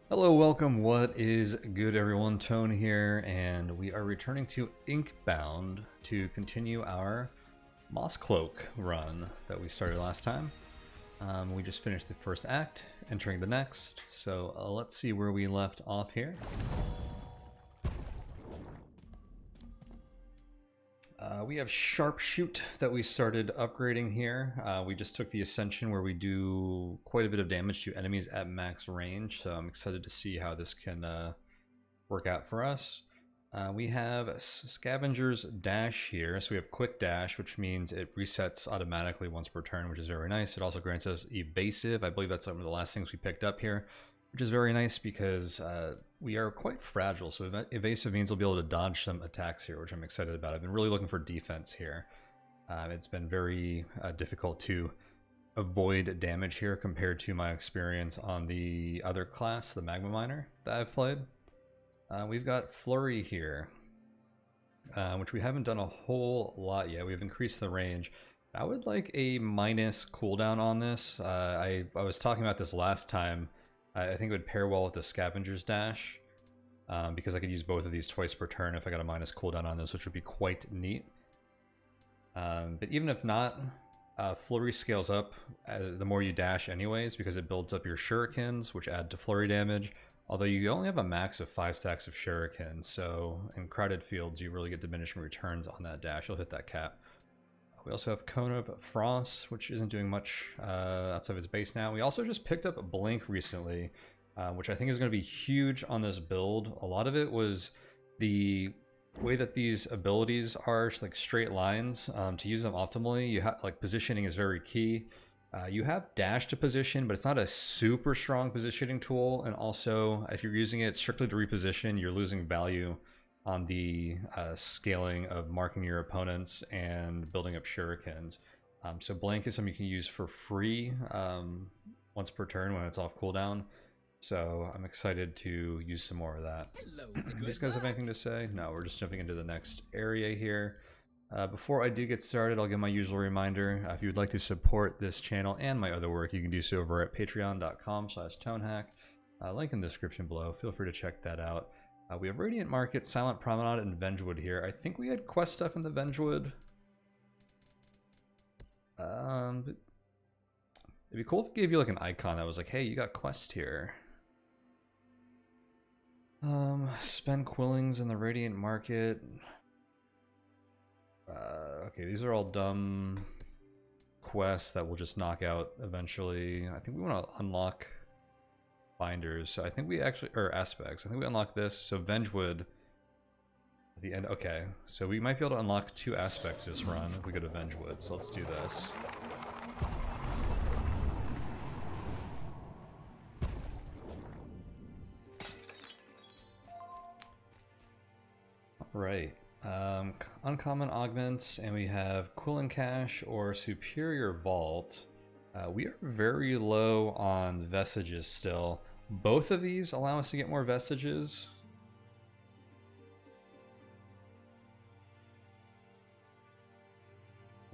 Hello, welcome. What is good, everyone? Tone here, and we are returning to Inkbound to continue our Mosscloak run that we started last time. We just finished the first act, entering the next, so let's see where we left off here. We have Sharpshoot that we started upgrading here. We just took the Ascension where we do quite a bit of damage to enemies at max range, so I'm excited to see how this can work out for us. We have Scavenger's Dash here, so we have Quick Dash, which means it resets automatically once per turn, which is very nice. It also grants us Evasive. I believe that's some of the last things we picked up here, which is very nice because we are quite fragile, so Evasive means we'll be able to dodge some attacks here, which I'm excited about. I've been really looking for defense here. It's been very difficult to avoid damage here compared to my experience on the other class, the Magma Miner, that I've played. We've got Flurry here, which we haven't done a whole lot yet. We've increased the range. I would like a minus cooldown on this. I was talking about this last time. I think it would pair well with the Scavenger's Dash, because I could use both of these twice per turn if I got a minus cooldown on this, which would be quite neat. But even if not, Flurry scales up the more you dash anyways, because it builds up your shurikens, which add to flurry damage, although you only have a max of 5 stacks of shurikens, so in crowded fields you really get diminishing returns on that dash. You'll hit that cap. We also have Cone of Frost, which isn't doing much outside of its base now. We also just picked up Blink recently, which I think is going to be huge on this build. A lot of it was the way that these abilities are like straight lines. To use them optimally, you have like positioning is very key. You have dash to position, but it's not a super strong positioning tool. And also, if you're using it strictly to reposition, you're losing value on the scaling of marking your opponents and building up shurikens. So Blank is something you can use for free once per turn when it's off cooldown. So I'm excited to use some more of that. Do these guys have anything to say? No, we're just jumping into the next area here. Before I do get started, I'll give my usual reminder. If you would like to support this channel and my other work, you can do so over at patreon.com/tonehack. Link in the description below. Feel free to check that out. We have Radiant Market, Silent Promenade, and Vengewood here. I think we had quest stuff in the Vengewood. But it'd be cool if it gave you like an icon that was like, hey, you got quest here. Spend Quillings in the Radiant Market. Okay, these are all dumb quests that we'll just knock out eventually. I think we want to unlock binders, so I think we actually, or aspects, I think we unlock this. So Vengewood at the end. Okay, so we might be able to unlock 2 aspects this run if we go to Vengewood, so let's do this. Right. Uncommon augments, and we have Quilling Cache or Superior Vault. We are very low on vestiges still. Both of these allow us to get more vestiges.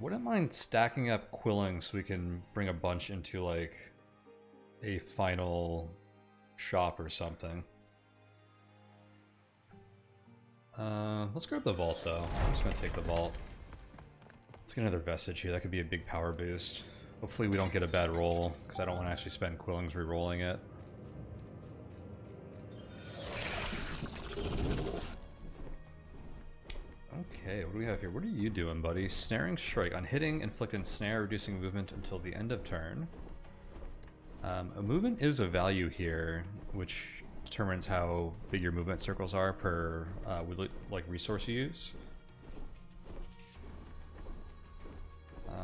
Wouldn't mind stacking up Quilling so we can bring a bunch into like a final shop or something. Let's grab the vault though. I'm just gonna take the vault. Let's get another vestige here. That could be a big power boost. Hopefully we don't get a bad roll, because I don't want to actually spend Quillings re-rolling it. Okay, what do we have here? What are you doing, buddy? Snaring Strike. On hitting, inflict ensnare, reducing movement until the end of turn. A movement is a value here, which determines how big your movement circles are per like resource you use.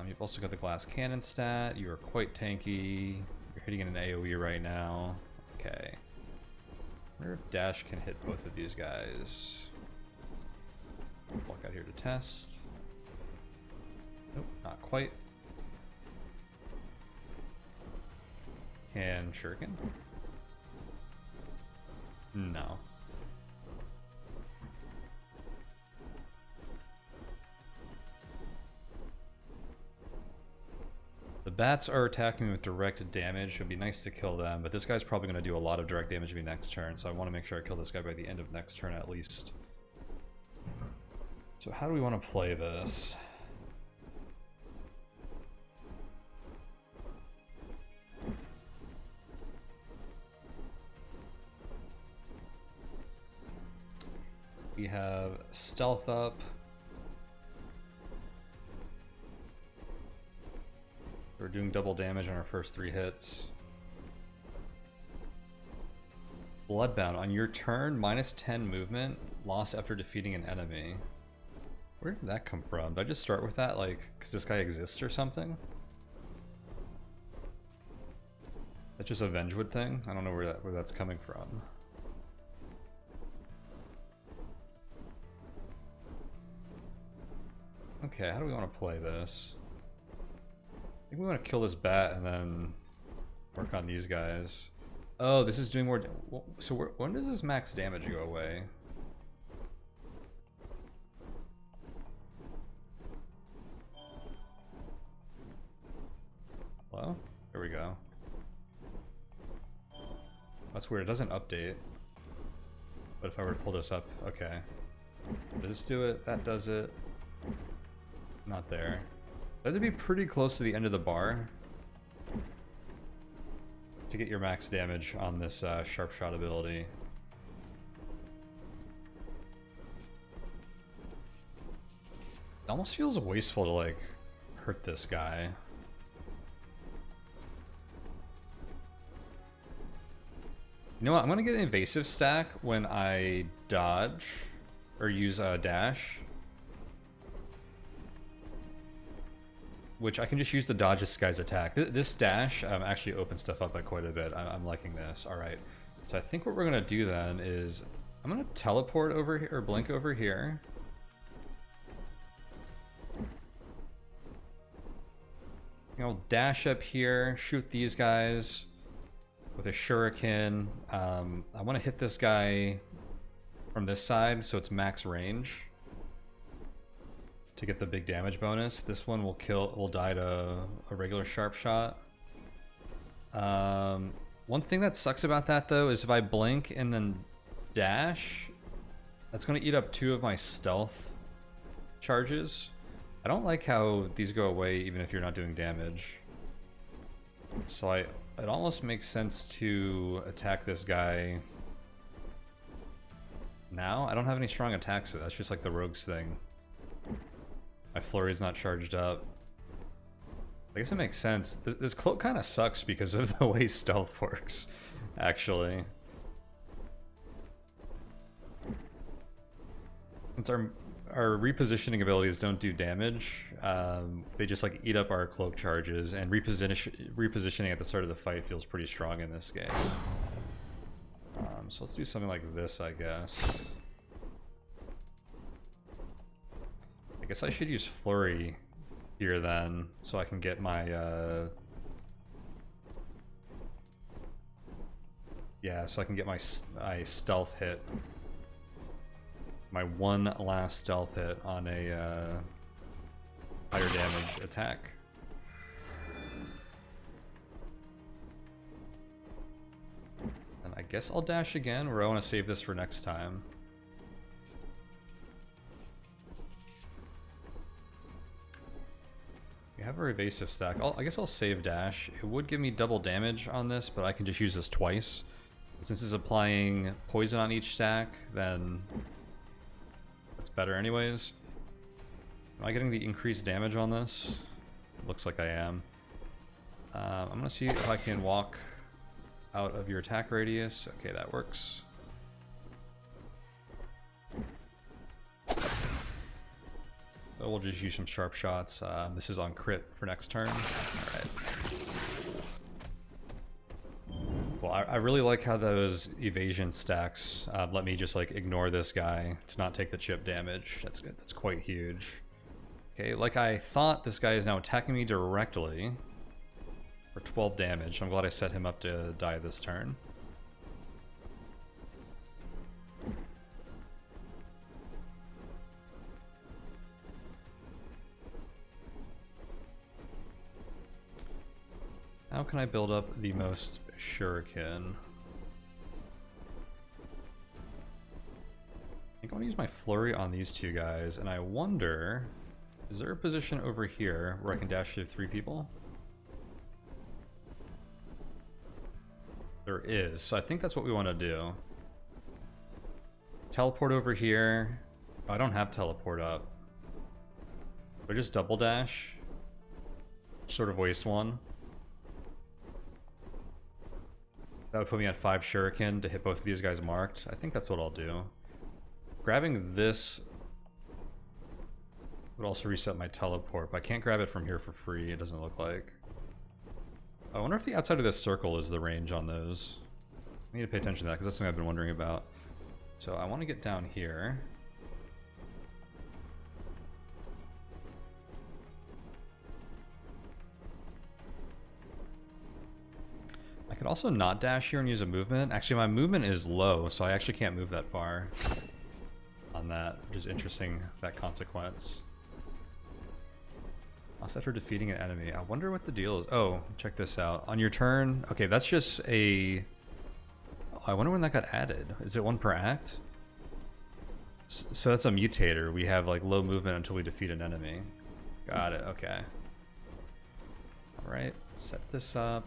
You've also got the glass cannon stat. You are quite tanky. You're hitting in an AoE right now. Okay. I wonder if dash can hit both of these guys. Walk out here to test. Nope, not quite. Can shuriken? No. The The bats are attacking me with direct damage. It would be nice to kill them, but this guy's probably going to do a lot of direct damage to me next turn, so I want to make sure I kill this guy by the end of next turn at least. So how do we want to play this? We have stealth up. We're doing double damage on our first 3 hits. Bloodbound. On your turn, -10 movement, loss after defeating an enemy. Where did that come from? Did I just start with that, like, because this guy exists or something? That's just a Vengewood thing? I don't know where that's coming from. Okay, how do we want to play this? I think we want to kill this bat and then work on these guys. Oh, this is doing more... So when does this max damage go away? Hello? There we go. That's weird, it doesn't update. But if I were to pull this up, okay. Does this do it? That does it. Not there. That would be pretty close to the end of the bar to get your max damage on this sharp shot ability. It almost feels wasteful to like hurt this guy. You know what? I'm gonna get an evasive stack when I dodge or use a dash. Which I can just use the dodge this guy's attack. This dash actually opens stuff up by quite a bit. I'm liking this. Alright. So I think what we're going to do then is I'm going to teleport over here, or blink over here. I'll dash up here, shoot these guys with a shuriken. I want to hit this guy from this side so it's max range to get the big damage bonus. This one will die to a regular sharp shot. One thing that sucks about that though is if I blink and then dash, that's going to eat up 2 of my stealth charges. I don't like how these go away even if you're not doing damage. So it almost makes sense to attack this guy now. I don't have any strong attacks, so that's just like the rogues thing. My flurry's not charged up. I guess it makes sense. This cloak kind of sucks because of the way stealth works, actually. Since our repositioning abilities don't do damage, they just like eat up our cloak charges, and repositioning at the start of the fight feels pretty strong in this game. So let's do something like this, I guess. I guess I should use Flurry here then, so I can get my, yeah, so I can get my stealth hit. My one last stealth hit on a, higher damage attack. And I guess I'll dash again, or I want to save this for next time. We have our evasive stack. I guess I'll save dash. It would give me double damage on this, but I can just use this twice. Since it's applying poison on each stack, then that's better anyways. Am I getting the increased damage on this? Looks like I am. I'm gonna see if I can walk out of your attack radius. Okay, that works. So we'll just use some sharp shots. This is on crit for next turn. Alright. Well, I really like how those evasion stacks let me just like ignore this guy to not take the chip damage. That's good. That's quite huge. Okay, like I thought, this guy is now attacking me directly for 12 damage. I'm glad I set him up to die this turn. How can I build up the most shuriken? I think I want to use my flurry on these two guys, and I wonder, is there a position over here where I can dash through 3 people? There is, so I think that's what we want to do. Teleport over here. Oh, I don't have teleport up. But just double dash. Sort of waste one. That would put me at 5 shuriken to hit both of these guys marked. I think that's what I'll do. Grabbing this would also reset my teleport, but I can't grab it from here for free, it doesn't look like. I wonder if the outside of this circle is the range on those. I need to pay attention to that, because that's something I've been wondering about. So I want to get down here. I could also not dash here and use a movement. Actually, my movement is low, so I actually can't move that far on that, which is interesting, that consequence. Also after defeating an enemy. I wonder what the deal is. Oh, check this out. On your turn, okay, that's just a... Oh, I wonder when that got added. Is it 1 per act? So that's a mutator. We have like low movement until we defeat an enemy. Got it, okay. Alright, set this up.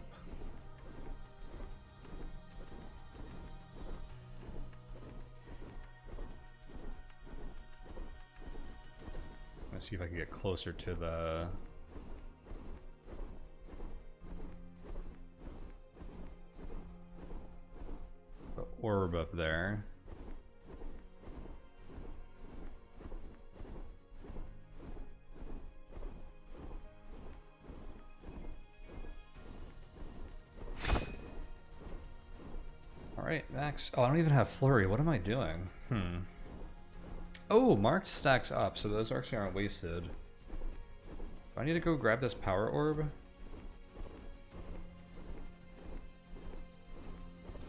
Let's see if I can get closer to the orb up there. Alright, Max. Oh, I don't even have flurry. What am I doing? Oh, marked stacks up, so those actually aren't wasted. Do I need to go grab this power orb?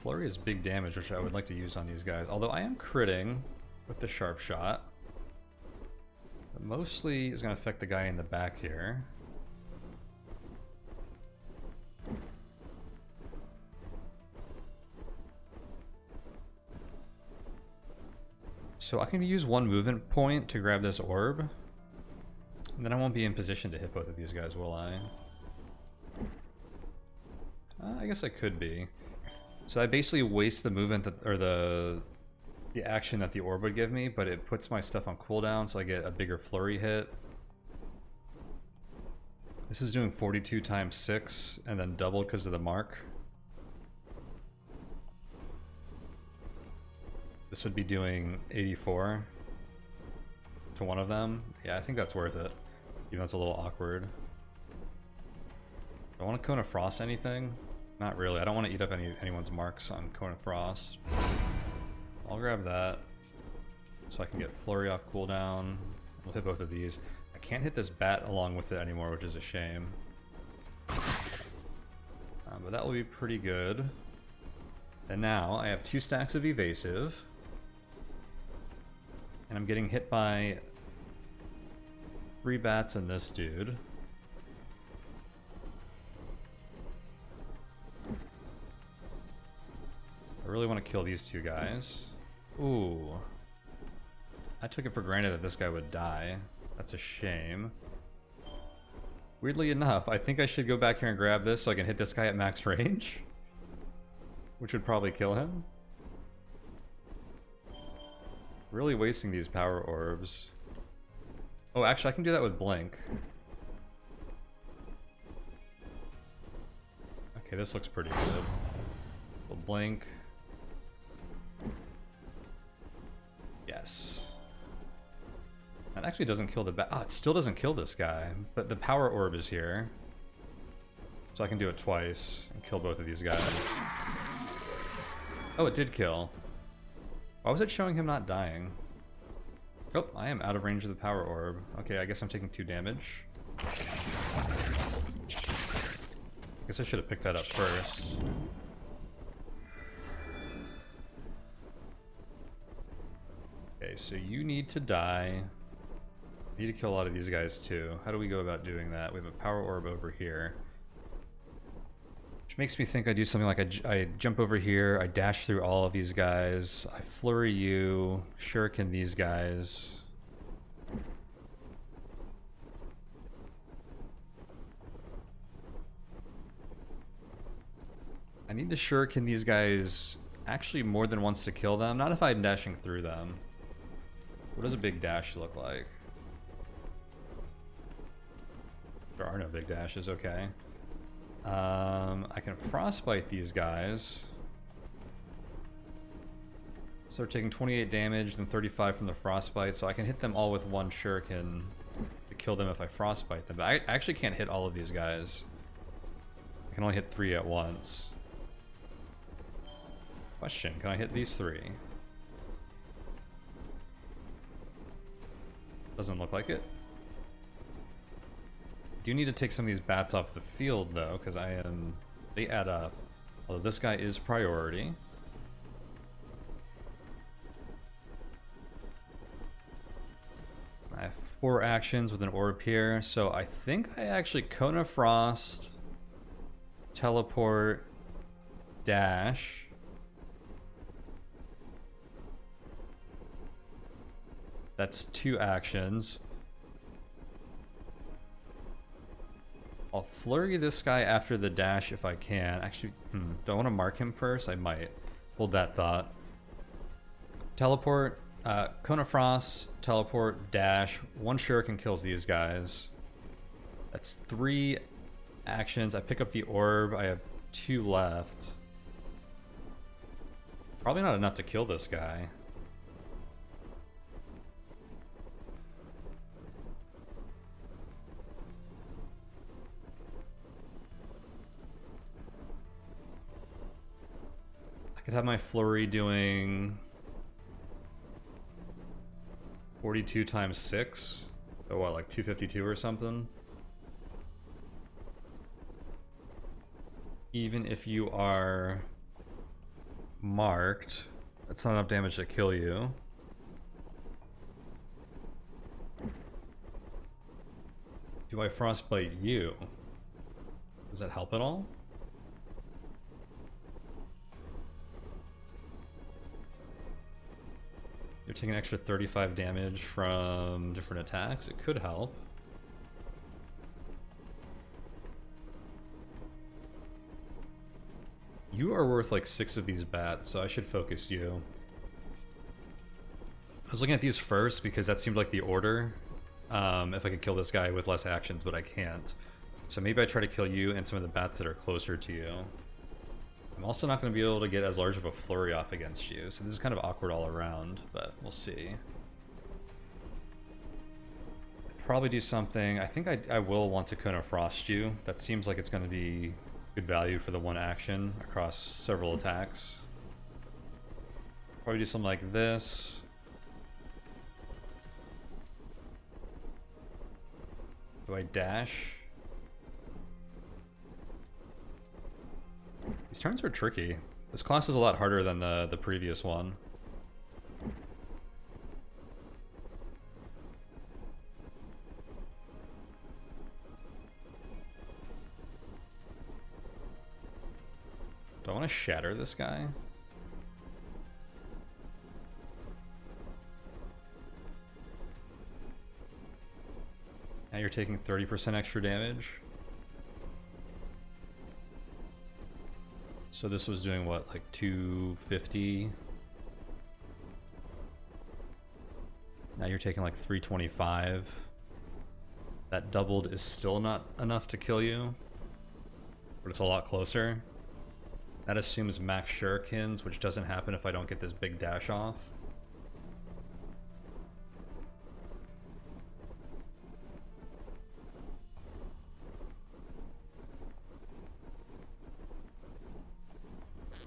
Flurry is big damage, which I would like to use on these guys. Although I am critting with the sharp shot. But mostly is going to affect the guy in the back here. So I can use 1 movement point to grab this orb. And then I won't be in position to hit both of these guys, will I? I guess I could be. So I basically waste the movement that, or the action that the orb would give me, but it puts my stuff on cooldown, so I get a bigger flurry hit. This is doing 42 times 6, and then doubled because of the mark. This would be doing 84 to one of them. Yeah, I think that's worth it, even though it's a little awkward. Do I want to Cone of Frost anything? Not really. I don't want to eat up anyone's marks on Cone of Frost. I'll grab that so I can get Flurry off cooldown. We'll hit both of these. I can't hit this bat along with it anymore, which is a shame. But that will be pretty good. And now I have 2 stacks of evasive. And I'm getting hit by 3 bats and this dude. I really want to kill these 2 guys. Ooh. I took it for granted that this guy would die. That's a shame. Weirdly enough, I think I should go back here and grab this so I can hit this guy at max range. Which would probably kill him. Really wasting these power orbs. Oh, actually I can do that with Blink. Okay, this looks pretty good. We'll Blink. Yes. That actually doesn't kill the bat. Oh, it still doesn't kill this guy. But the power orb is here. So I can do it twice and kill both of these guys. Oh, it did kill. Why was it showing him not dying? Oh, I am out of range of the power orb. Okay, I guess I'm taking 2 damage. Guess I should have picked that up first. Okay, so you need to die. I need to kill a lot of these guys too. How do we go about doing that? We have a power orb over here. Which makes me think I do something like I jump over here, I dash through all of these guys, I flurry you, shuriken these guys. I need to shuriken these guys actually more than once to kill them, not if I'm dashing through them. What does a big dash look like? There are no big dashes, okay. I can frostbite these guys. So they're taking 28 damage, then 35 from the frostbite, so I can hit them all with one shuriken to kill them if I frostbite them. But I actually can't hit all of these guys. I can only hit 3 at once. Question, can I hit these 3? Doesn't look like it. Do need to take some of these bats off the field though, because they add up. Although this guy is priority. I have 4 actions with an orb here, so I think I actually Cone of Frost, teleport, dash. That's 2 actions. I'll flurry this guy after the dash if I can. Actually, do I want to mark him first? I might. Hold that thought. Teleport, Cone of Frost, teleport, dash. 1 shuriken kills these guys. That's 3 actions. I pick up the orb. I have 2 left. Probably not enough to kill this guy. Could have my flurry doing 42 times 6. So what, like 252 or something? Even if you are marked, that's not enough damage to kill you. Do I frostbite you? Does that help at all? You're taking an extra 35 damage from different attacks. It could help. You are worth like 6 of these bats, so I should focus you. I was looking at these first because that seemed like the order. If I could kill this guy with less actions, but I can't. So maybe I try to kill you and some of the bats that are closer to you. I'm also not going to be able to get as large of a flurry off against you, so this is kind of awkward all around, but we'll see. Probably do something. I think I will want to Cone of Frost you. That seems like it's going to be good value for the 1 action across several attacks. Probably do something like this. Do I dash? These turns are tricky. This class is a lot harder than the previous one. Do I want to shatter this guy? Now you're taking 30% extra damage. So this was doing what, like 250? Now you're taking like 325. That doubled is still not enough to kill you, but it's a lot closer. That assumes max shurikens, which doesn't happen if I don't get this big dash off.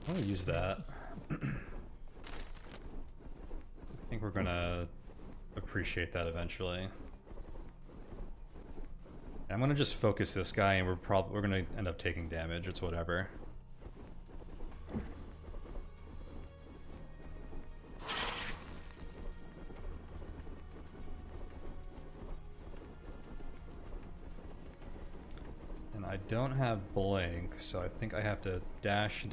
I'm gonna use that. I think we're gonna appreciate that eventually. I'm gonna just focus this guy, and we're gonna end up taking damage. It's whatever. And I don't have blink, so I think I have to dash,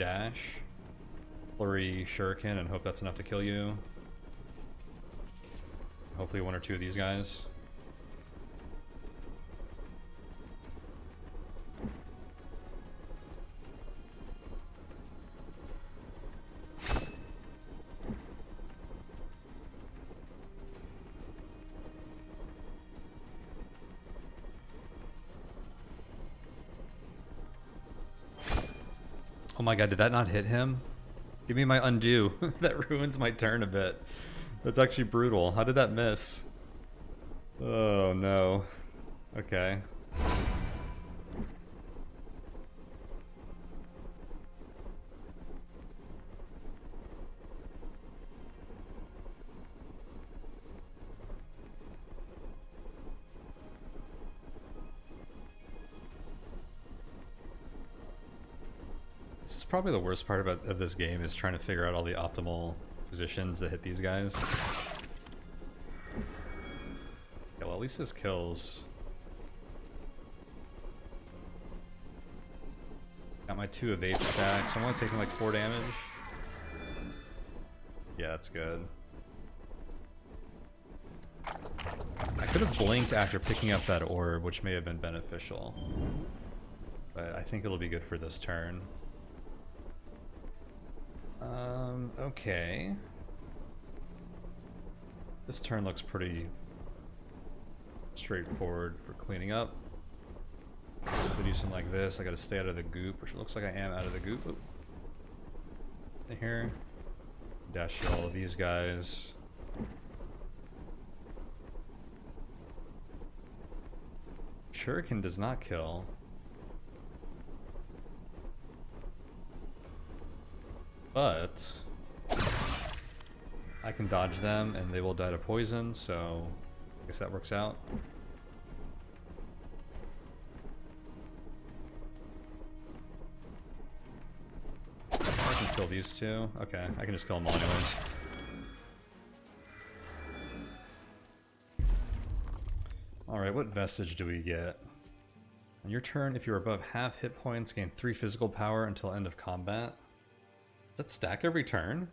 flurry, shuriken, and hope that's enough to kill you. Hopefully one or two of these guys. Oh my god, did that not hit him? Give me my undo. That ruins my turn a bit. That's actually brutal. How did that miss? Oh no. Okay. This is probably the worst part of this game, is trying to figure out all the optimal positions to hit these guys. Yeah, well, at least this kills. Got my 2 evade stacks. I'm only taking like 4 damage. Yeah, that's good. I could have blinked after picking up that orb, which may have been beneficial. But I think it'll be good for this turn. Okay. This turn looks pretty straightforward for cleaning up. Could do something like this. I gotta stay out of the goop, which looks like I am out of the goop. Oop. In here. Dash all of these guys. Shuriken does not kill. But I can dodge them and they will die to poison, so I guess that works out. I can kill these two. Okay, I can just kill them all anyways. Alright, what vestige do we get? On your turn, if you're above half hit points, gain 3 physical power until end of combat. Does that stack every turn?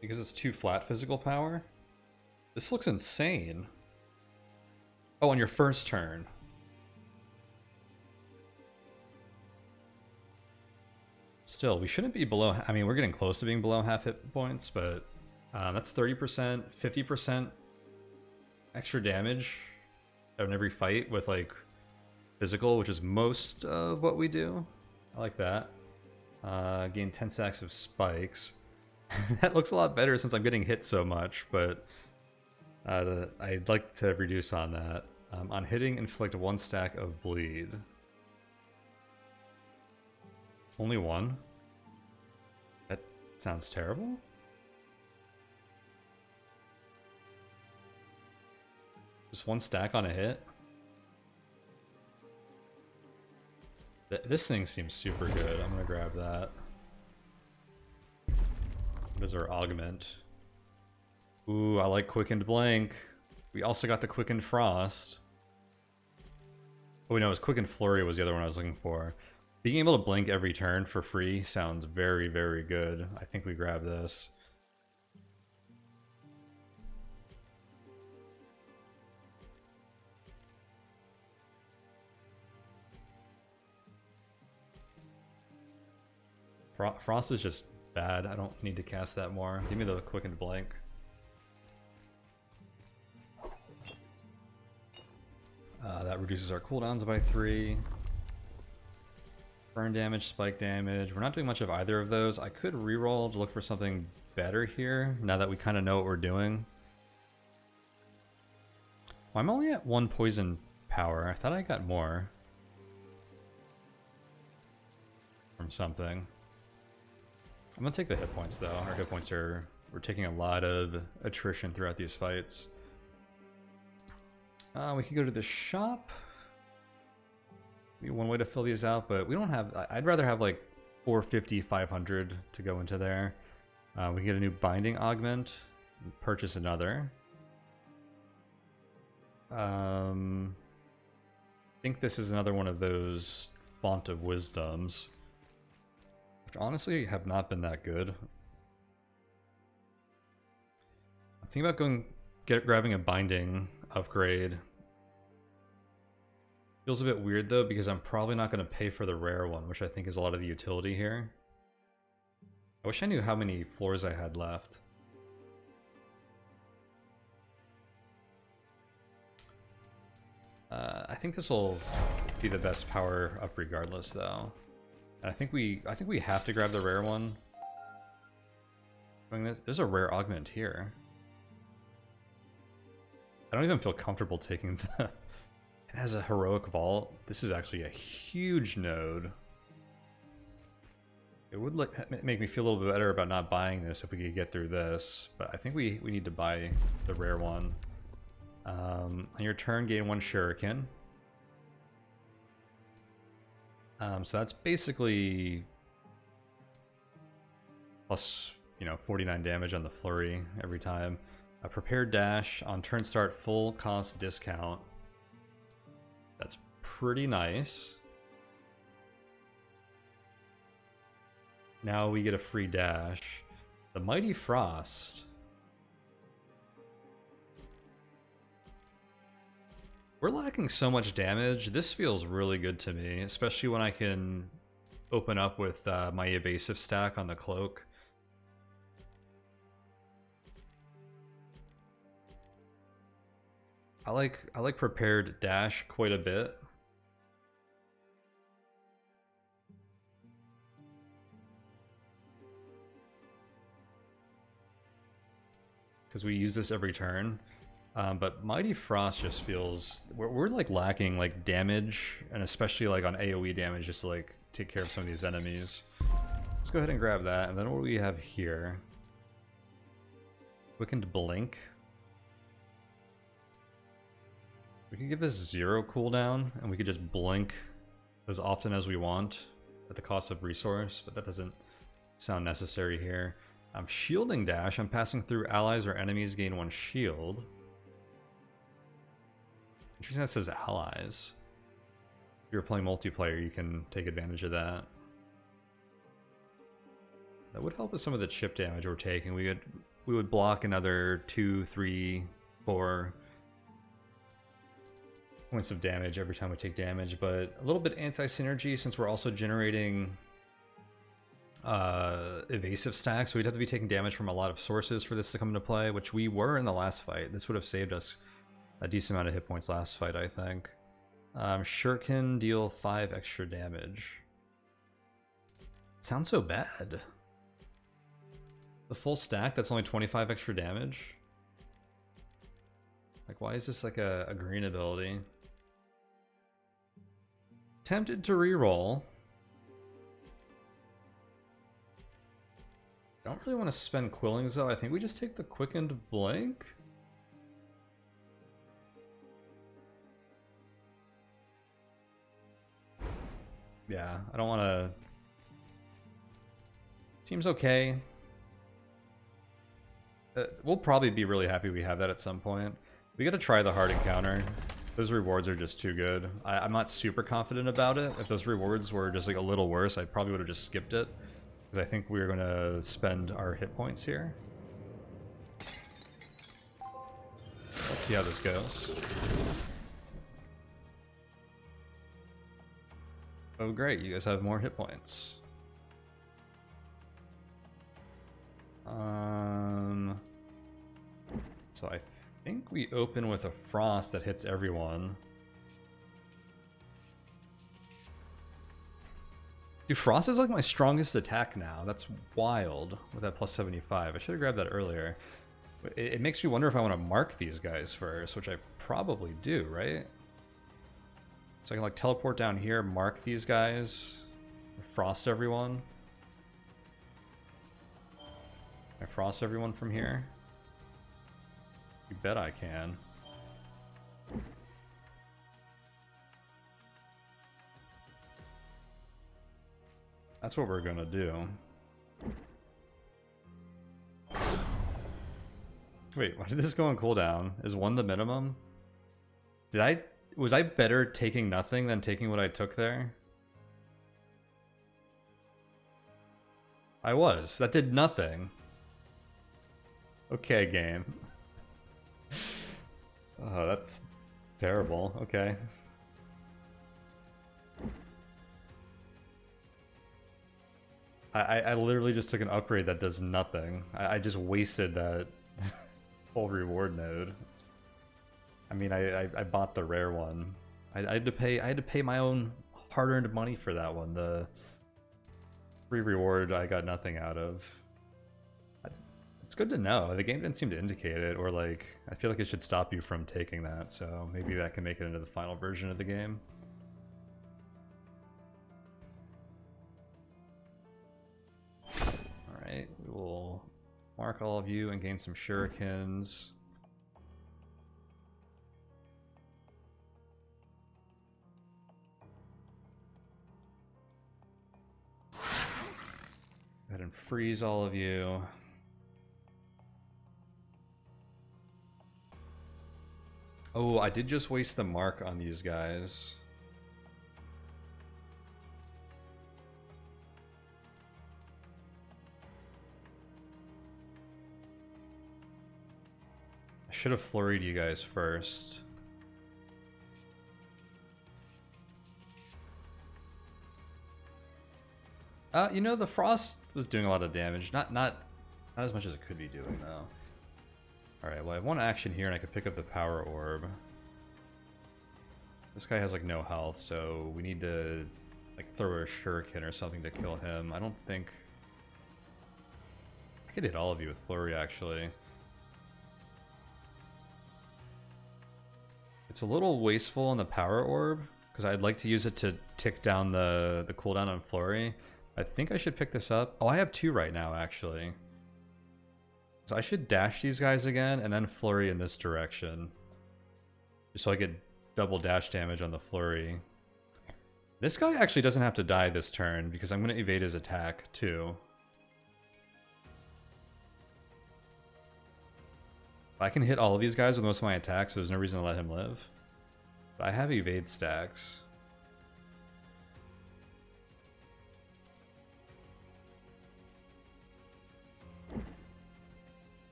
Because it's 2 flat physical power? This looks insane. Oh, on your first turn. Still, we shouldn't be below... I mean, we're getting close to being below half hit points, but that's 30%, 50% extra damage on every fight with, like, physical, which is most of what we do. I like that. Gain 10 stacks of spikes. That looks a lot better since I'm getting hit so much, but I'd like to reduce on that. On hitting, inflict 1 stack of bleed. Only 1? That sounds terrible. Just 1 stack on a hit? This thing seems super good. I'm gonna grab that. There's our augment. Ooh, I like quickened blank. We also got the quickened frost. Oh no, it was quickened flurry was the other one I was looking for. Being able to blink every turn for free sounds very, very good. I think we grab this. Frost is just bad. I don't need to cast that more. Give me the quickened blank. That reduces our cooldowns by 3. Burn damage, spike damage. We're not doing much of either of those. I could reroll to look for something better here, now that we kind of know what we're doing. Well, I'm only at 1 poison power. I thought I got more from something. I'm gonna take the hit points though. Our hit points we're taking a lot of attrition throughout these fights. We could go to the shop. Be one way to fill these out, but we don't have... I'd rather have like 450, 500 to go into there. We can get a new binding augment, and purchase another. think this is another one of those Font of Wisdoms, which honestly have not been that good. I'm thinking about grabbing a binding upgrade. Feels a bit weird though, because I'm probably not going to pay for the rare one, which I think is a lot of the utility here. I wish I knew how many floors I had left. I think this will be the best power up regardless, though. And I think we have to grab the rare one. There's a rare augment here. I don't even feel comfortable taking the. It has a heroic vault. This is actually a huge node. It would make me feel a little bit better about not buying this if we could get through this, but I think we need to buy the rare one. On your turn, gain 1 shuriken. So that's basically plus, 49 damage on the flurry every time. A prepared dash on turn start, full cost discount. That's pretty nice. Now we get a free dash. The Mighty Frost. We're lacking so much damage. This feels really good to me, especially when I can open up with my evasive stack on the cloak. I like prepared dash quite a bit. Because we use this every turn. But Mighty Frost just feels we're like lacking like damage, and especially like on AoE damage, just to like take care of some of these enemies. Let's go ahead and grab that, and then what do we have here? Quickened Blink. We can give this 0 cooldown, and we could just blink as often as we want at the cost of resource, but that doesn't sound necessary here. Shielding Dash. I'm passing through allies or enemies, gain 1 shield. Interesting that says allies. If you're playing multiplayer, you can take advantage of that. That would help with some of the chip damage we're taking. We would block another 2, 3, 4 points of damage every time we take damage, but a little bit anti-synergy since we're also generating evasive stacks, so we'd have to be taking damage from a lot of sources for this to come into play, which we were in the last fight. This would have saved us a decent amount of hit points last fight, I think. Shuriken deal 5 extra damage. It sounds so bad. The full stack, that's only 25 extra damage? Like, why is this like a green ability? Tempted to reroll. Don't really want to spend Quillings though. I think we just take the Quickened Blink. Yeah, I don't want to. Seems okay. We'll probably be really happy we have that at some point. We gotta try the hard encounter. Those rewards are just too good. I'm not super confident about it. If those rewards were just like a little worse, I probably would have just skipped it. Because I think we're gonna spend our hit points here. Let's see how this goes. Oh great, you guys have more hit points. So I think we open with a Frost that hits everyone. Dude, Frost is like my strongest attack now. That's wild with that plus 75. I should have grabbed that earlier. It makes me wonder if I want to mark these guys first, which I probably do, right? So I can like teleport down here, mark these guys, frost everyone. Can I frost everyone from here? You bet I can. That's what we're gonna do. Wait, why did this go on cooldown? Is 1 the minimum? Did I Was I better taking nothing than taking what I took there? I was. That did nothing. Okay, game. Oh, that's terrible. Okay. I literally just took an upgrade that does nothing. I just wasted that whole reward node. I mean, I bought the rare one. I had to pay my own hard-earned money for that one. The free reward I got nothing out of. It's good to know. The game didn't seem to indicate it, or like, I feel like it should stop you from taking that, so maybe that can make it into the final version of the game. Alright, we will mark all of you and gain some shurikens. Go ahead and freeze all of you. Oh, I did just waste the mark on these guys. I should have flurried you guys first. You know, the frost was doing a lot of damage. Not as much as it could be doing, though. Alright, well I have one action here and I could pick up the power orb. This guy has like no health, so we need to like throw a shuriken or something to kill him. I don't think... I could hit all of you with flurry, actually. It's a little wasteful on the power orb, because I'd like to use it to tick down the cooldown on flurry. I think I should pick this up. Oh, I have two right now, actually. So I should dash these guys again, and then flurry in this direction. Just so I get double dash damage on the flurry. This guy actually doesn't have to die this turn, because I'm going to evade his attack, too. I can hit all of these guys with most of my attacks, so there's no reason to let him live. But I have evade stacks.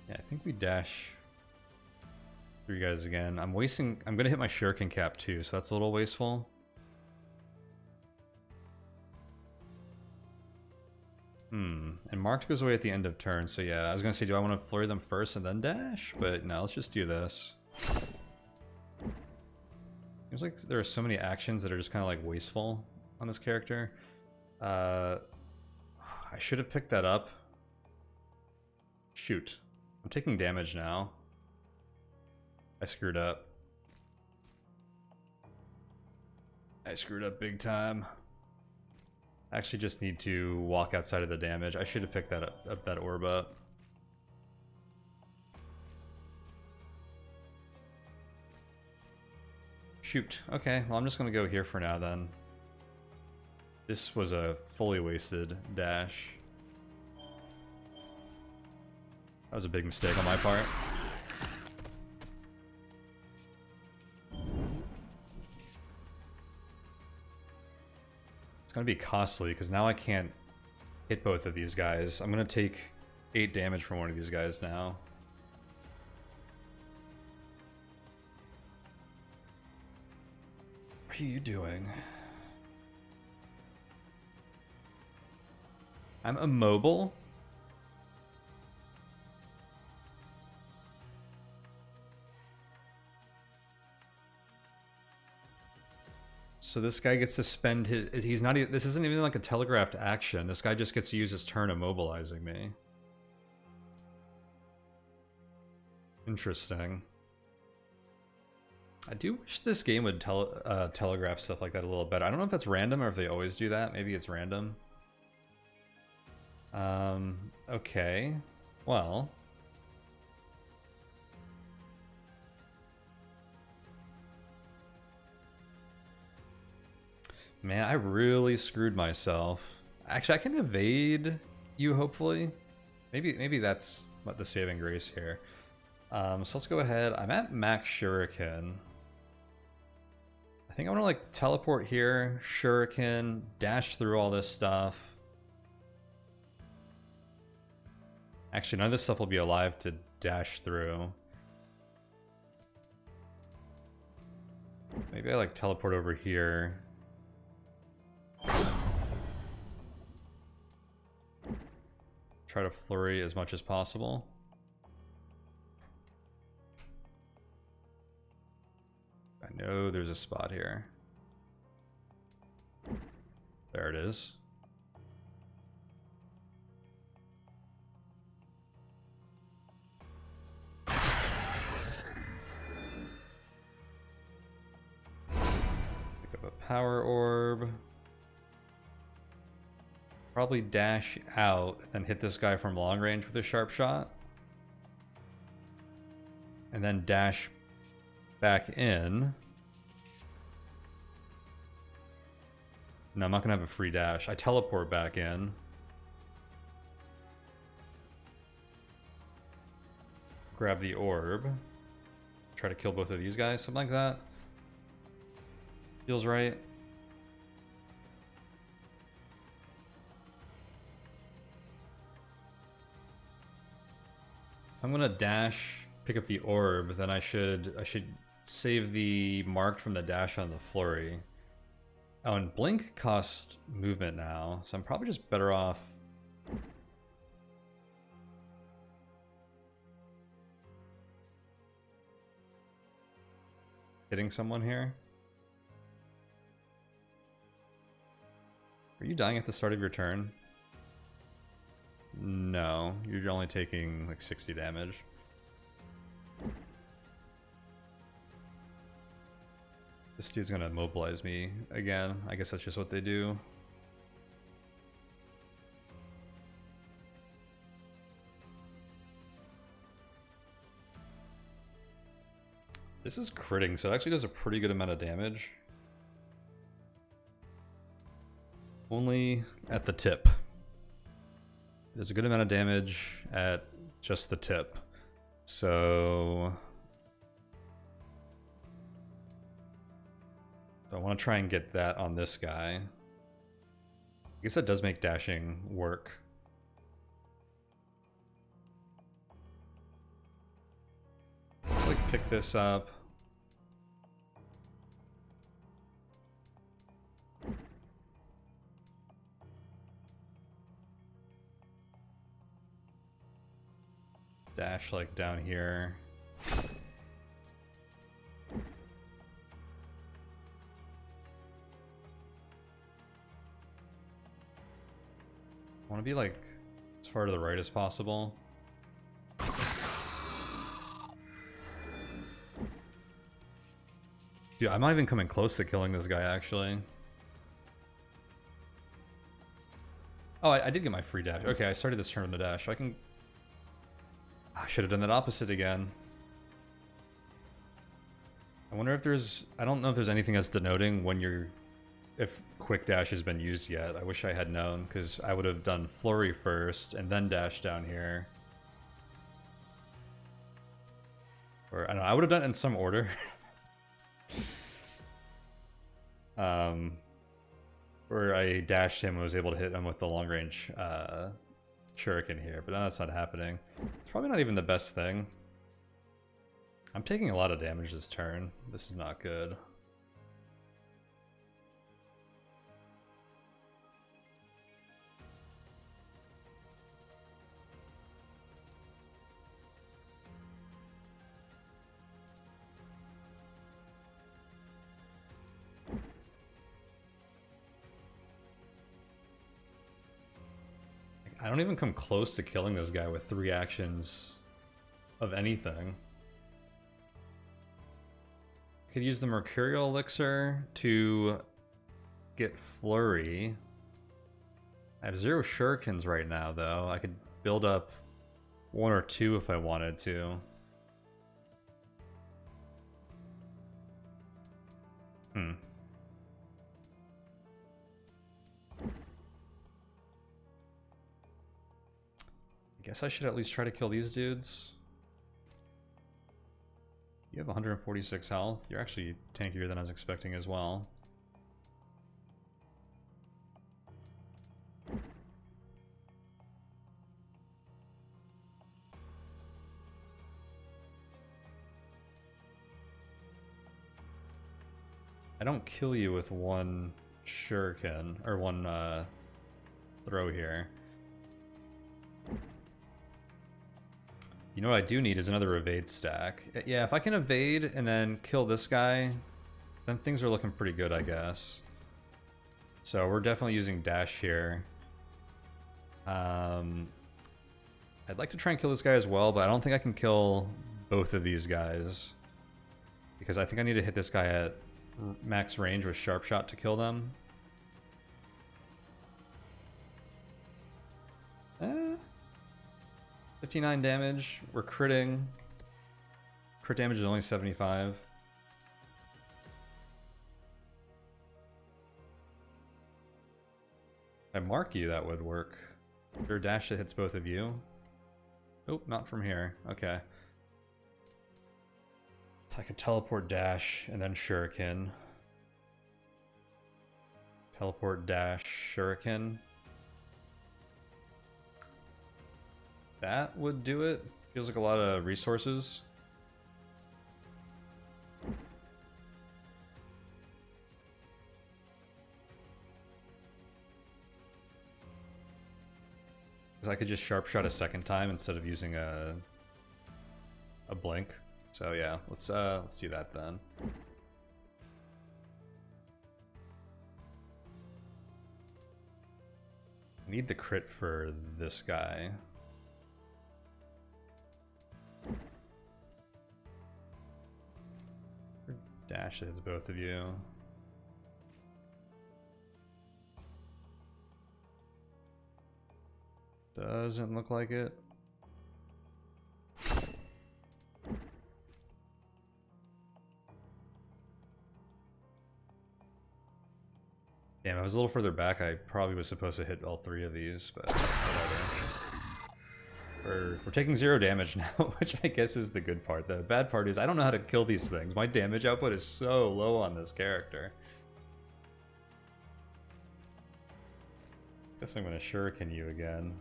Yeah, I think we dash through you guys again. I'm gonna hit my shuriken cap too, so that's a little wasteful. And marked goes away at the end of turn, so yeah, I was gonna say, do I want to flurry them first and then dash? But no, let's just do this. Seems like there are so many actions that are just kind of like wasteful on this character. I should have picked that up. Shoot. I'm taking damage now. I screwed up. I screwed up big time. I actually just need to walk outside of the damage. I should have picked that up that orb up. Shoot. Okay, well I'm just gonna go here for now then. This was a fully wasted dash. That was a big mistake on my part. It's gonna be costly because now I can't hit both of these guys. I'm gonna take 8 damage from one of these guys now. What are you doing? I'm immobile? So this guy gets to spend his... He's not even... This isn't even like a telegraphed action. This guy just gets to use his turn immobilizing me. Interesting. I do wish this game would telegraph stuff like that a little better. I don't know if that's random or if they always do that. Maybe it's random. Okay. Well... Man, I really screwed myself. Actually, I can evade you, hopefully. Maybe that's what the saving grace here. So let's go ahead. I'm at max shuriken. think I want to like teleport here, shuriken, dash through all this stuff. Actually, none of this stuff will be alive to dash through. Maybe I like teleport over here. Try to flurry as much as possible. I know there's a spot here. There it is. Pick up a power orb. Probably dash out and hit this guy from long range with a sharp shot. And then dash back in. No, I'm not gonna have a free dash. I teleport back in. Grab the orb. Try to kill both of these guys, something like that. Feels right. I'm gonna dash, pick up the orb, then I should save the mark from the dash on the flurry. Oh, and blink costs movement now, so I'm probably just better off hitting someone here. Are you dying at the start of your turn? No, you're only taking like 60 damage. This dude's gonna mobilize me again. I guess that's just what they do. This is critting, so it actually does a pretty good amount of damage. Only at the tip. There's a good amount of damage at just the tip. So I want to try and get that on this guy. I guess that does make dashing work. Let's like pick this up. Dash like down here. I want to be like as far to the right as possible. Dude, I'm not even coming close to killing this guy actually. Oh, I did get my free dash. Okay, I started this turn with the dash. So I can... I should have done that opposite again. I wonder if there's... I don't know if there's anything that's denoting when you're... if quick dash has been used yet. I wish I had known, because I would have done flurry first and then dash down here. Or, I don't know, I would have done it in some order. Where I dashed him and was able to hit him with the long range shuriken here, but now that's not happening. It's probably not even the best thing. I'm taking a lot of damage this turn. This is not good. I don't even come close to killing this guy with 3 actions of anything. I could use the Mercurial Elixir to get Flurry. I have 0 shurikens right now, though. I could build up 1 or 2 if I wanted to. I guess I should at least try to kill these dudes. You have 146 health. You're actually tankier than I was expecting as well. I don't kill you with one shuriken, or one throw here. You know what I do need is another evade stack. Yeah, if I can evade and then kill this guy, then things are looking pretty good, I guess. So we're definitely using dash here. I'd like to try and kill this guy as well, but I don't think I can kill both of these guys. Because I think I need to hit this guy at max range with sharp shot to kill them. 59 damage. We're critting. Crit damage is only 75. If I mark you, that would work. Is there a dash that hits both of you? Oh, not from here. Okay. I could teleport dash and then shuriken. Teleport dash shuriken. That would do it. Feels like a lot of resources. Because I could just sharp shot a second time instead of using a blink. So yeah, let's do that then. I need the crit for this guy. Dash hits both of you. Doesn't look like it. Damn, I was a little further back. I probably was supposed to hit all three of these, but whatever. We're taking 0 damage now, which I guess is the good part. The bad part is I don't know how to kill these things. My damage output is so low on this character. Guess I'm gonna shuriken you again.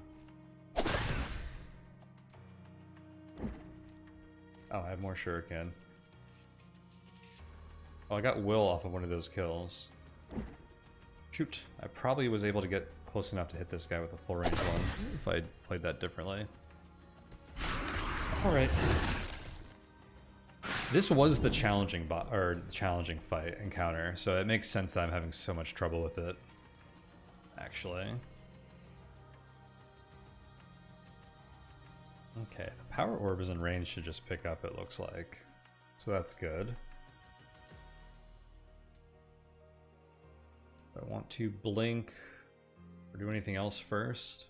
Oh, I have more shuriken. Oh, I got Will off of one of those kills. Shoot, I probably was able to get close enough to hit this guy with a full range one if I played that differently. Alright. This was the challenging challenging fight encounter, so it makes sense that I'm having so much trouble with it. Actually. Okay, the power orb is in range to just pick up, it looks like. So that's good. I want to blink or do anything else first.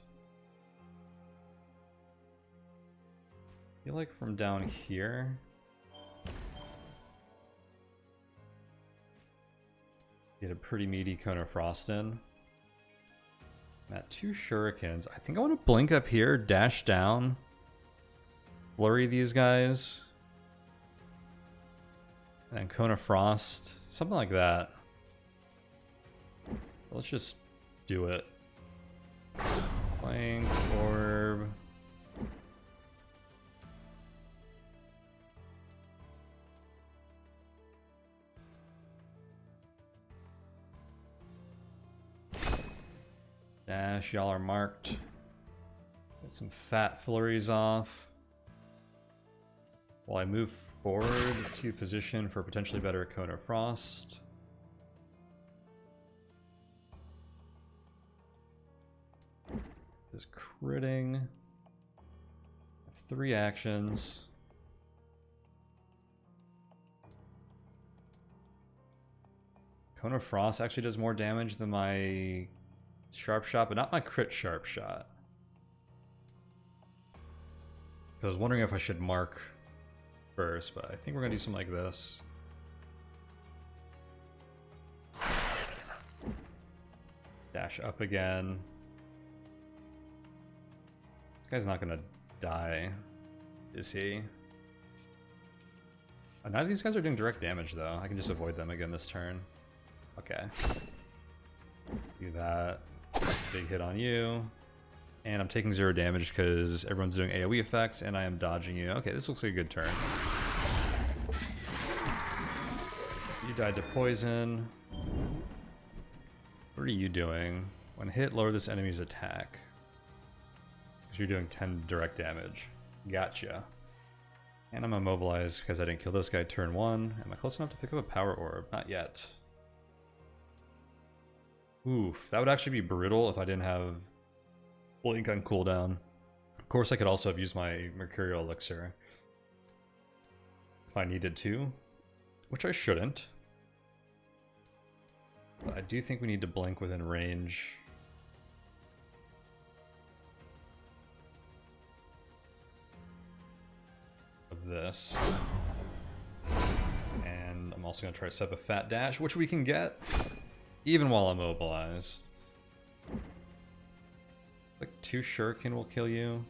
I feel like from down here, get a pretty meaty Cone of Frost in. I'm at 2 shurikens. I think I want to blink up here, dash down, flurry these guys, and then Cone of Frost, something like that. Let's just do it. Blink, orb. Dash, y'all are marked. Get some fat flurries off. While I move forward to position for potentially better Cone of Frost. Is critting. I have 3 actions. Cone of Frost actually does more damage than my sharp shot, but not my crit sharp shot. I was wondering if I should mark first, but I think we're gonna do something like this. Dash up again. This guy's not gonna die, is he? None of these guys are doing direct damage though. I can just avoid them again this turn. Okay. Do that. Big hit on you. And I'm taking 0 damage because everyone's doing AoE effects and I am dodging you. Okay, this looks like a good turn. You died to poison. What are you doing? When hit, lower this enemy's attack. Because you're doing 10 direct damage. Gotcha. And I'm immobilized because I didn't kill this guy turn 1. Am I close enough to pick up a power orb? Not yet. Oof, that would actually be brutal if I didn't have Blink on cooldown. Of course, I could also have used my Mercurial Elixir if I needed to, which I shouldn't. But I do think we need to blink within range. Of this. And I'm also going to try to set up a fat dash, which we can get even while I'm immobilized. Like 2 shuriken will kill you.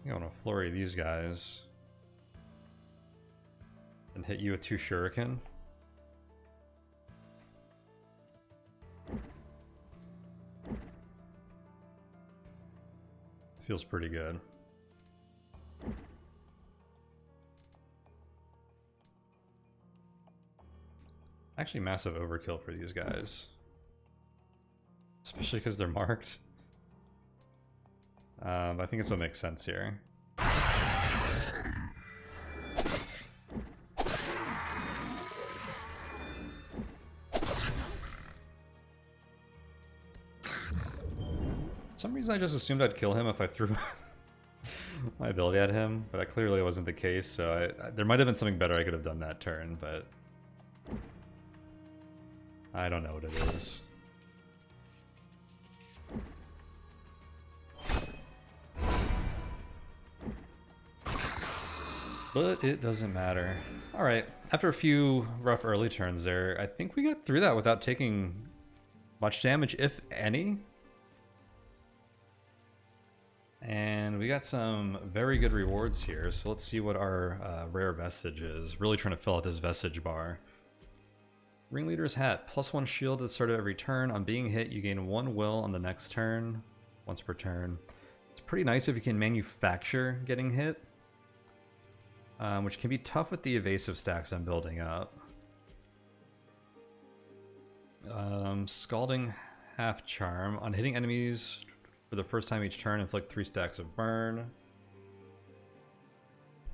I want to flurry these guys and hit you with 2 shuriken. Feels pretty good. Actually, massive overkill for these guys. Especially because they're marked. I think it's what makes sense here. For some reason I just assumed I'd kill him if I threw my ability at him, but that clearly wasn't the case, so there might have been something better I could have done that turn, but I don't know what it is. But it doesn't matter. Alright, after a few rough early turns there, I think we got through that without taking much damage, if any. And we got some very good rewards here, so let's see what our rare vestige is. Really trying to fill out this vestige bar. Ringleader's Hat, +1 shield at the start of every turn. On being hit, you gain 1 will on the next turn, once per turn. It's pretty nice if you can manufacture getting hit, which can be tough with the evasive stacks I'm building up. Scalding Half Charm. On hitting enemies for the first time each turn, inflict 3 stacks of burn.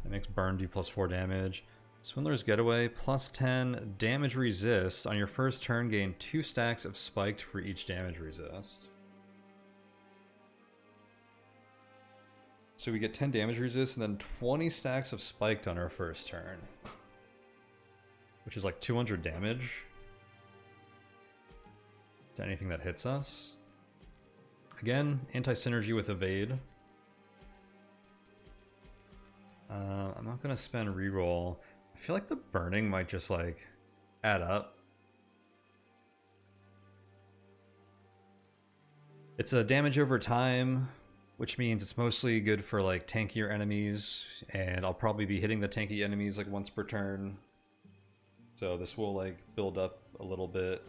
It makes burn do +4 damage. Swindler's Getaway, +10 damage resist. On your first turn, gain 2 stacks of spiked for each damage resist. So we get 10 damage resist and then 20 stacks of spiked on our first turn. Which is like 200 damage to anything that hits us. Again, anti-synergy with evade. I'm not going to spend reroll. I feel like the burning might just like add up. It's a damage over time, which means it's mostly good for like tankier enemies, and I'll probably be hitting the tanky enemies like once per turn. So this will like build up a little bit.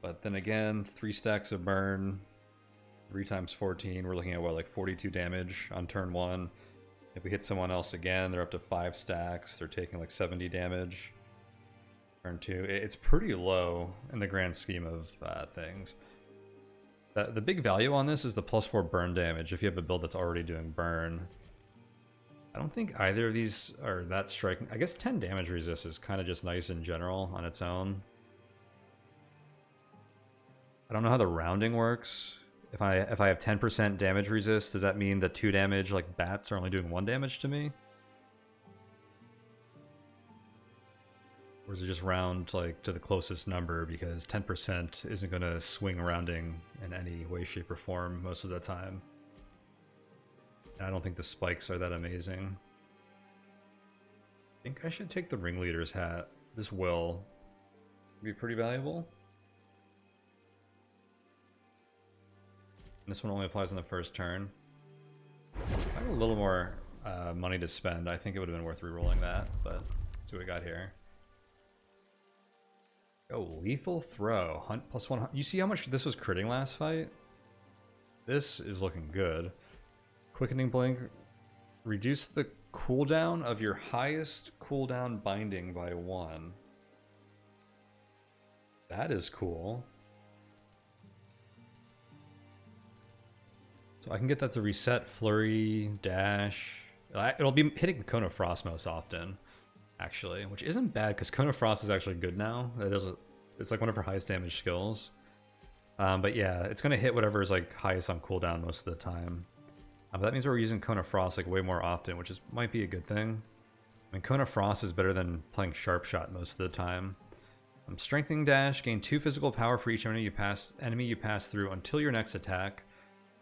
But then again, 3 stacks of burn, 3 times 14, we're looking at what, like 42 damage on turn 1. If we hit someone else again, they're up to 5 stacks, they're taking like 70 damage. Turn 2, it's pretty low in the grand scheme of things. The big value on this is the +4 burn damage if you have a build that's already doing burn. I don't think either of these are that striking. I guess 10 damage resist is kind of just nice in general on its own. I don't know how the rounding works. If I have 10% damage resist, does that mean that 2 damage, like bats, are only doing 1 damage to me? Or is it just round like to the closest number because 10% isn't going to swing rounding in any way, shape, or form most of the time? I don't think the spikes are that amazing. I think I should take the ringleader's hat. This will be pretty valuable. This one only applies on the first turn. If I have a little more money to spend, I think it would have been worth rerolling that, but let's see what we got here. Oh, lethal throw. Hunt plus 1. You see how much this was critting last fight? This is looking good. Quickening blink. Reduce the cooldown of your highest cooldown binding by 1. That is cool. So I can get that to reset, flurry, dash. It'll be hitting Cone of Frost most often, actually, which isn't bad because Cone of Frost is actually good now. It's like one of her highest damage skills. But yeah, it's gonna hit whatever is like highest on cooldown most of the time. But that means we're using Cone of Frost like way more often, which might be a good thing. I mean, Cone of Frost is better than playing Sharp Shot most of the time. Strengthening Dash, gain 2 physical power for each enemy you pass through until your next attack.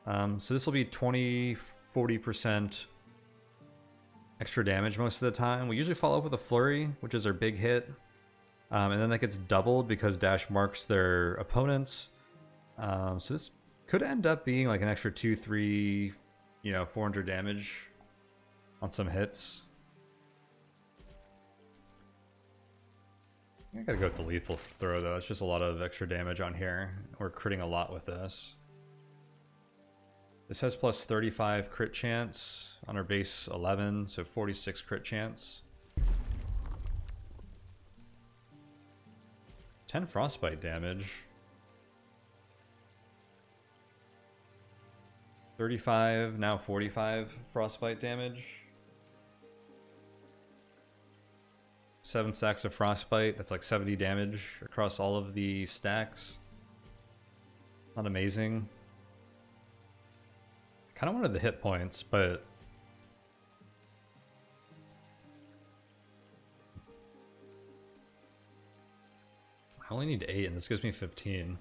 So this will be 20-40% extra damage most of the time. We usually follow up with a Flurry, which is our big hit. And then that gets doubled because Dash marks their opponents. So this could end up being like an extra 2-3, 400 damage on some hits. I gotta go with the lethal throw though. It's just a lot of extra damage on here. We're critting a lot with this. This has plus 35 crit chance on our base 11, so 46 crit chance. 10 frostbite damage. 35, now 45 frostbite damage. 7 stacks of frostbite, that's like 70 damage across all of the stacks. Not amazing. I kind of wanted the hit points, but I only need 8 and this gives me 15.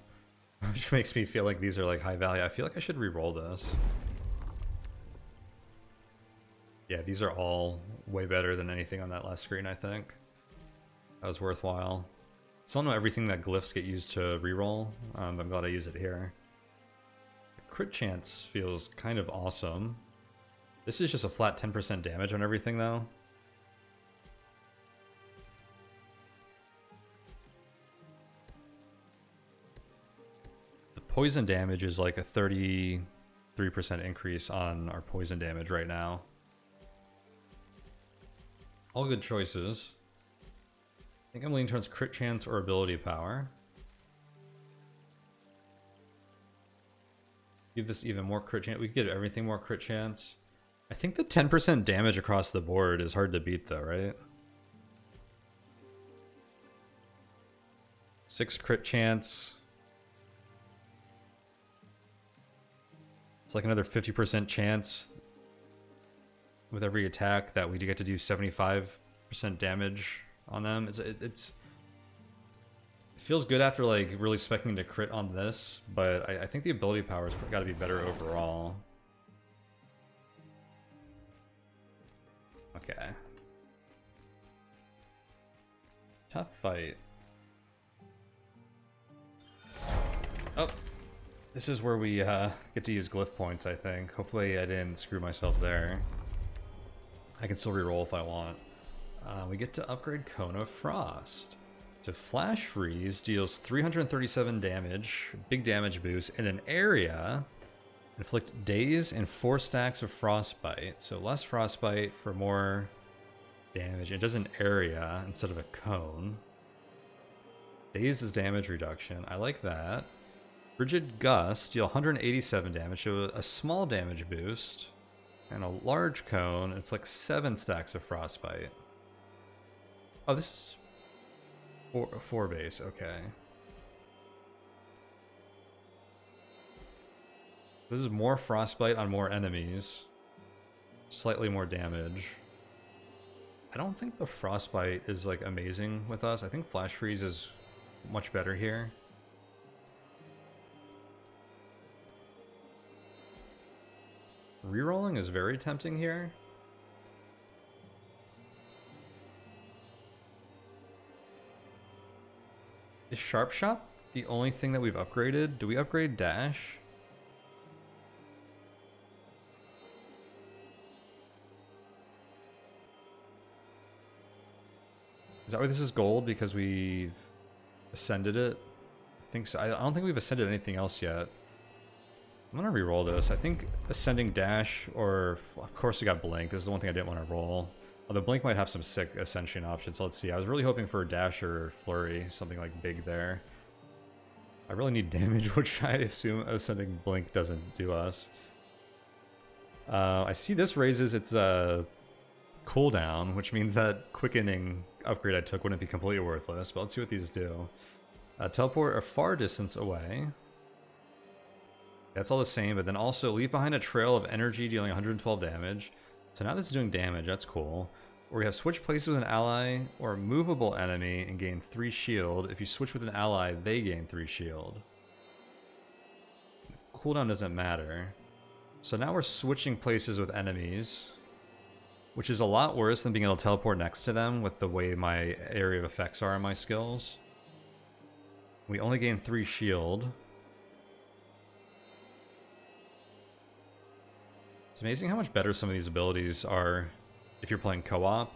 Which makes me feel like these are like high value. I feel like I should re-roll this. Yeah, these are all way better than anything on that last screen, I think. That was worthwhile. Still don't know everything that glyphs get used to reroll. I'm glad I use it here. Crit chance feels kind of awesome. This is just a flat 10% damage on everything though. The poison damage is like a 33% increase on our poison damage right now. All good choices. I think I'm leaning towards crit chance or ability power. Give this even more crit chance. We could give everything more crit chance. I think the 10% damage across the board is hard to beat though, right? 6 crit chance. It's like another 50% chance with every attack that we get to do 75% damage on them. It feels good after like really specking to crit on this, but I think the ability power's got to be better overall. Okay. Tough fight. Oh, this is where we get to use glyph points, I think. Hopefully I didn't screw myself there. I can still reroll if I want. We get to upgrade Cone of Frost. To Flash Freeze, deals 337 damage, big damage boost, in an area. Inflict daze and 4 stacks of Frostbite. So less Frostbite for more damage. It does an area instead of a cone. Daze is damage reduction. I like that. Frigid Gust, deal 187 damage, so a small damage boost. And a large cone, inflicts 7 stacks of Frostbite. Oh, this is 4 base, okay. This is more Frostbite on more enemies. Slightly more damage. I don't think the Frostbite is like amazing with us. I think Flash Freeze is much better here. Rerolling is very tempting here. Is Sharp Shot the only thing that we've upgraded? Do we upgrade Dash? Is that why this is gold? Because we've ascended it? I think so. I don't think we've ascended anything else yet. I'm gonna re-roll this. I think ascending Dash, or of course we got Blink. This is the one thing I didn't want to roll. Although Blink might have some sick ascension options. So let's see. I was really hoping for Dash or Flurry, something like big there. I really need damage, which I assume ascending Blink doesn't do us. I see this raises its cooldown, which means that quickening upgrade I took wouldn't be completely worthless. But let's see what these do. Teleport a far distance away. That's all the same, but then also leave behind a trail of energy dealing 112 damage. So now this is doing damage, that's cool. Or we have switch places with an ally or a movable enemy and gain 3 shield. If you switch with an ally, they gain 3 shield. Cooldown doesn't matter. So now we're switching places with enemies, which is a lot worse than being able to teleport next to them with the way my area of effects are on my skills. We only gain 3 shield. It's amazing how much better some of these abilities are if you're playing co-op,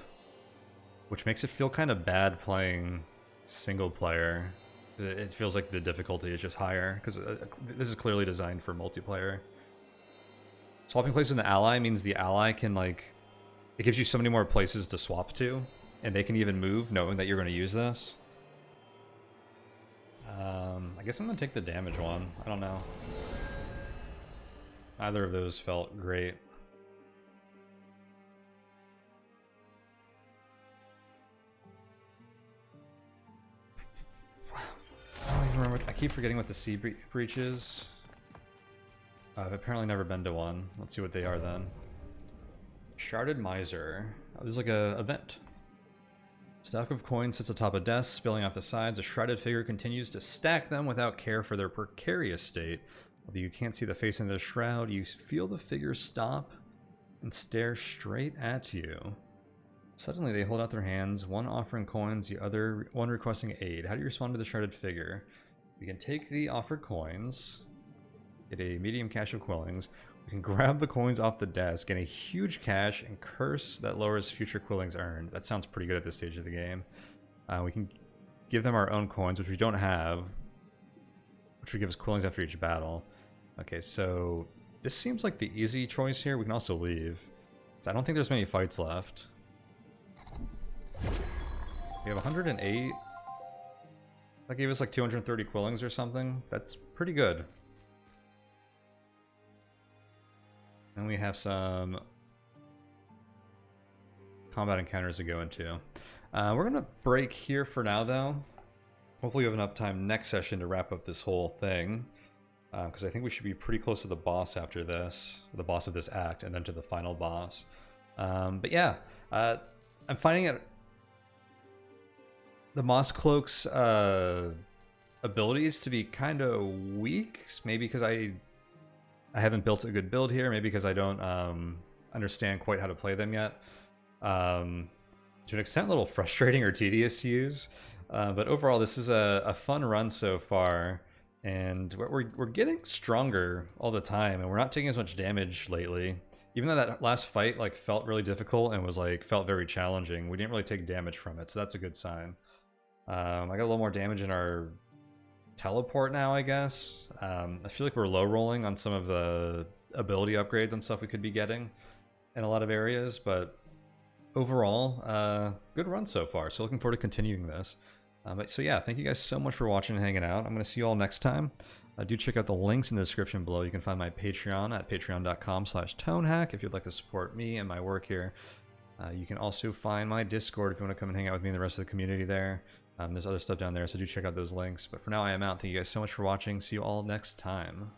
which makes it feel kind of bad playing single player. It feels like the difficulty is just higher, because this is clearly designed for multiplayer. Swapping places with an ally means the ally can, like, it gives you so many more places to swap to, and they can even move knowing that you're going to use this. I guess I'm going to take the damage one. I don't know. Either of those felt great. I don't even remember. I keep forgetting what the sea breach is. I've apparently never been to one. Let's see what they are then. Sharded Miser. Oh, this is like a event. Stack of coins sits atop a desk, spilling off the sides. A shrouded figure continues to stack them without care for their precarious state. Although you can't see the face in the shroud, you feel the figure stop and stare straight at you. Suddenly they hold out their hands, one offering coins, the other one requesting aid. How do you respond to the shrouded figure? We can take the offered coins, get a medium cache of quillings. We can grab the coins off the desk, get a huge cache, and curse that lowers future quillings earned. That sounds pretty good at this stage of the game. We can give them our own coins, which we don't have, which would give us quillings after each battle. Okay, so this seems like the easy choice here. We can also leave. So I don't think there's many fights left. We have 108. That gave us like 230 quillings or something. That's pretty good. And we have some combat encounters to go into. We're going to break here for now, though. Hopefully we have enough time next session to wrap up this whole thing. Because I think we should be pretty close to the boss after this. The boss of this act, and then to the final boss. But yeah, I'm finding it... the Mosscloak's abilities to be kind of weak. Maybe because I haven't built a good build here. Maybe because I don't understand quite how to play them yet. To an extent, a little frustrating or tedious to use. But overall, this is a fun run so far. And we're getting stronger all the time. And we're not taking as much damage lately. Even though that last fight like felt really difficult and was like felt very challenging, we didn't really take damage from it. So that's a good sign. I got a little more damage in our teleport now, I guess. I feel like we're low rolling on some of the ability upgrades and stuff we could be getting in a lot of areas, but overall, good run so far. So looking forward to continuing this. So yeah, thank you guys so much for watching and hanging out. I'm going to see you all next time. Do check out the links in the description below. You can find my Patreon at patreon.com/tonehack if you'd like to support me and my work here. You can also find my Discord if you want to come and hang out with me and the rest of the community there. There's other stuff down there, so do check out those links. But for now, I am out. Thank you guys so much for watching. See you all next time.